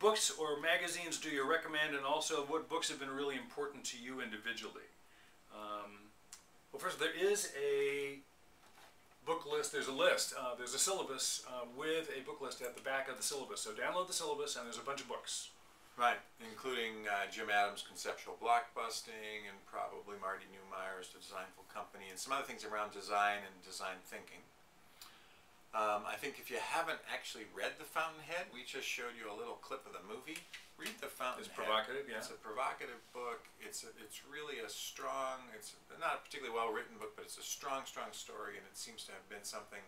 books or magazines do you recommend, and also what books have been really important to you individually? Well, first, there is a book list. There's a list. There's a syllabus with a book list at the back of the syllabus. So download the syllabus, and there's a bunch of books. Right, including Jim Adams' Conceptual Blockbusting, and probably Marty Neumeier's The Designful Company, and some other things around design and design thinking. I think if you haven't actually read The Fountainhead, we just showed you a little clip of the movie. Read The Fountainhead. It's provocative, yeah. It's a provocative book. It's really a strong, it's not a particularly well-written book, but it's a strong, strong story, and it seems to have been something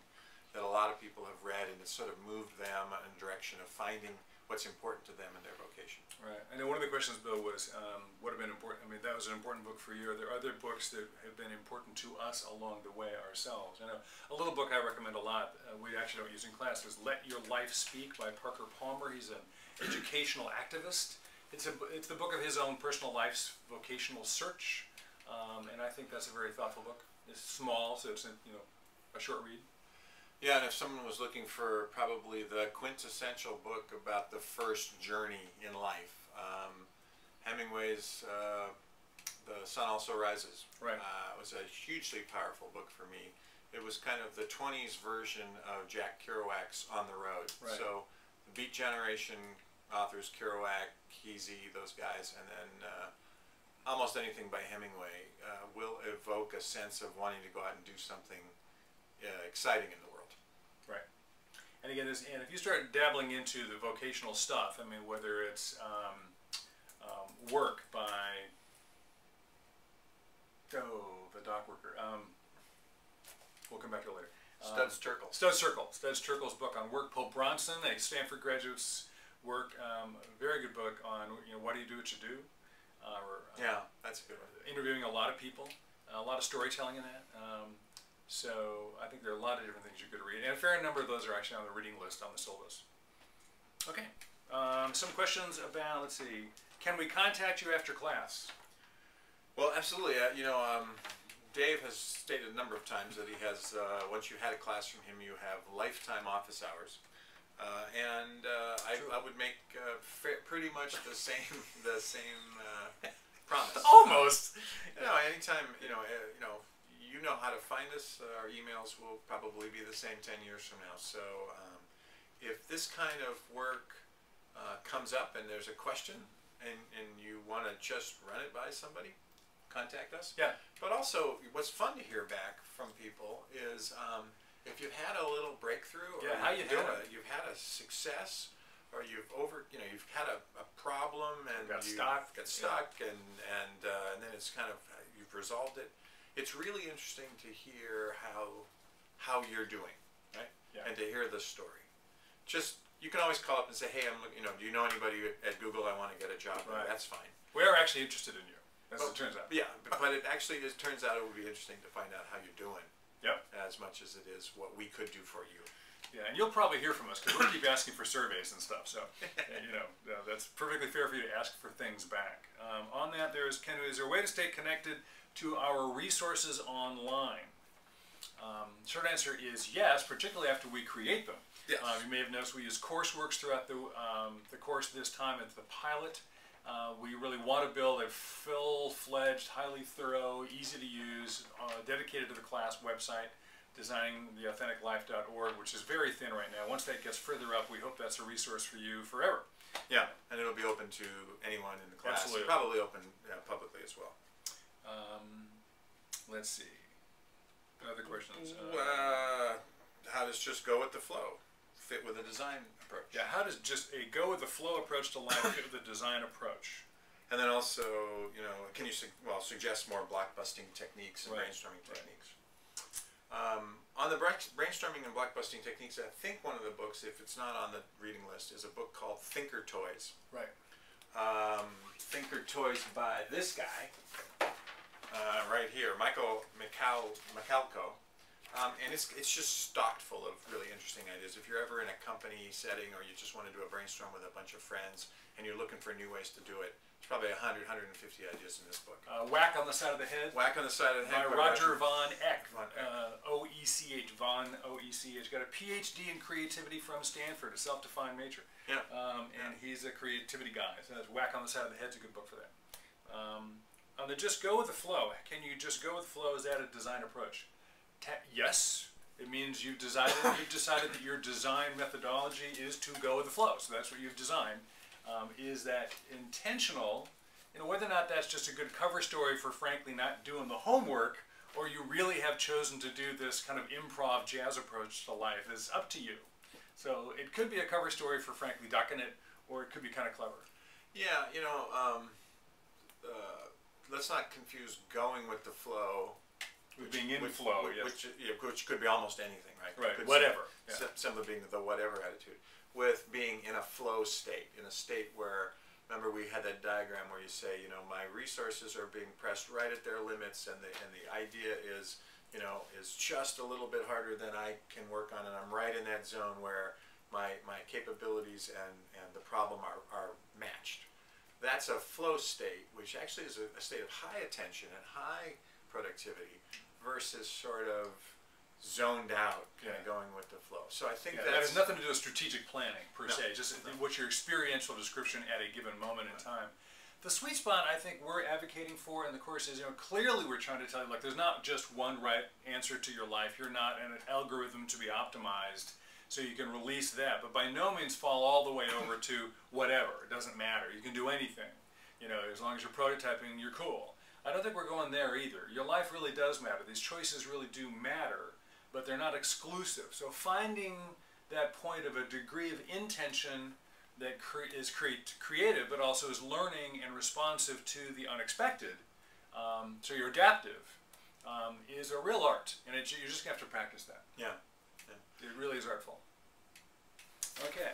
that a lot of people have read, and it's sort of moved them in the direction of finding what's important to them in their vocation. Right. I know one of the questions, Bill, was what have been important. I mean, that was an important book for you. Are there other books that have been important to us along the way ourselves? I know a little book I recommend a lot, we actually don't use in class, is Let Your Life Speak by Parker Palmer. He's an educational activist. It's the book of his own personal life's vocational search, and I think that's a very thoughtful book. It's small, so it's a short read. Yeah, and if someone was looking for probably the quintessential book about the first journey in life, Hemingway's The Sun Also Rises was a hugely powerful book for me. It was kind of the 20s version of Jack Kerouac's On the Road. Right. So the Beat Generation authors, Kerouac, Kesey, those guys, and then almost anything by Hemingway will evoke a sense of wanting to go out and do something exciting in the world. Right. And again, and if you start dabbling into the vocational stuff, I mean, whether it's work by, the dock worker, we'll come back to it later. Studs Terkel. Studs Terkel's book on work. Paul Bronson, a Stanford graduate's work, very good book on, why do you do what you do? Yeah, that's a good one. Interviewing a lot of people, a lot of storytelling in that. So I think there are a lot of different things you could read, and a fair number of those are actually on the reading list on the syllabus. Okay, some questions about, let's see, can we contact you after class? Well, absolutely. Dave has stated a number of times that he has, once you had a class from him, you have lifetime office hours. I would make pretty much the same promise. Almost. Anytime you know how to find us. Our emails will probably be the same 10 years from now. So if this kind of work comes up and there's a question and you want to just run it by somebody, contact us. Yeah. But also, what's fun to hear back from people is if you've had a little breakthrough, or how you doing? You've had a success, or you've had a problem and got you stuck, and then it's kind of you've resolved it. It's really interesting to hear how you're doing, right? Yeah. And to hear the story. Just you can always call up and say, hey, do you know anybody at Google? I want to get a job. Right. That's fine. We are actually interested in you, as it turns out. Yeah, but it actually turns out it would be interesting to find out how you're doing. Yep. As much as it is what we could do for you. Yeah, and you'll probably hear from us because we'll keep asking for surveys and stuff. So, that's perfectly fair for you to ask for things back. On that, is there a way to stay connected to our resources online? Short answer is yes, particularly after we create them. Yes. You may have noticed we use CourseWorks throughout the course this time. It's the pilot. We really want to build a full-fledged, highly thorough, easy-to-use, dedicated to the class website, designingtheauthenticlife.org, which is very thin right now. Once that gets further up, we hope that's a resource for you forever. Yeah, and it'll be open to anyone in the class. Absolutely. Probably open publicly as well. Let's see. Other questions? How does just go with the flow fit with a design approach? Yeah, how does just a go-with-the-flow approach to life fit with a design approach? And then also, can you suggest more blockbusting techniques and brainstorming techniques? On the brainstorming and blockbusting techniques, I think one of the books, if it's not on the reading list, is a book called Thinker Toys. Right. Thinker Toys by this guy, right here, Michael Michalko. And it's just stocked full of really interesting ideas. If you're ever in a company setting or you just want to do a brainstorm with a bunch of friends and you're looking for new ways to do it, there's probably 100, 150 ideas in this book. Whack on the Side of the Head. Whack on the Side of the Head. By Roger Von Eck. O-E-C-H. Von O-E-C-H. Got a PhD in creativity from Stanford, a self-defined major. Yeah. And he's a creativity guy. So that's Whack on the Side of the Head's a good book for that. On the Just Go with the Flow, can you just go with the flow? Is that a design approach? Yes. It means you've decided that your design methodology is to go with the flow. So that's what you've designed. Is that intentional? Whether or not that's just a good cover story for frankly not doing the homework, or you really have chosen to do this kind of improv jazz approach to life is up to you. So it could be a cover story for frankly ducking it, or it could be kind of clever. Yeah, let's not confuse going with the flow with being in flow, yes. Which could be almost anything, right? Right, whatever. Simply being the whatever attitude, with being in a flow state, in a state where, remember we had that diagram where you say, my resources are being pressed right at their limits, and the idea is, is just a little bit harder than I can work on, and I'm right in that zone where my capabilities and the problem are matched. That's a flow state, which actually is a state of high attention and high productivity versus sort of zoned out, kind of going with the flow. So I think that has nothing to do with strategic planning per se, just what's your experiential description at a given moment in time. The sweet spot I think we're advocating for in the course is, clearly we're trying to tell you, look, there's not just one right answer to your life. You're not an algorithm to be optimized so you can release that, but by no means fall all the way over to whatever. It doesn't matter. You can do anything. As long as you're prototyping, you're cool. I don't think we're going there either. Your life really does matter. These choices really do matter, but they're not exclusive. So finding that point of a degree of intention that is creative, but also is learning and responsive to the unexpected, so you're adaptive, is a real art, and you're just going to have to practice that. Yeah. It really is artful. Okay.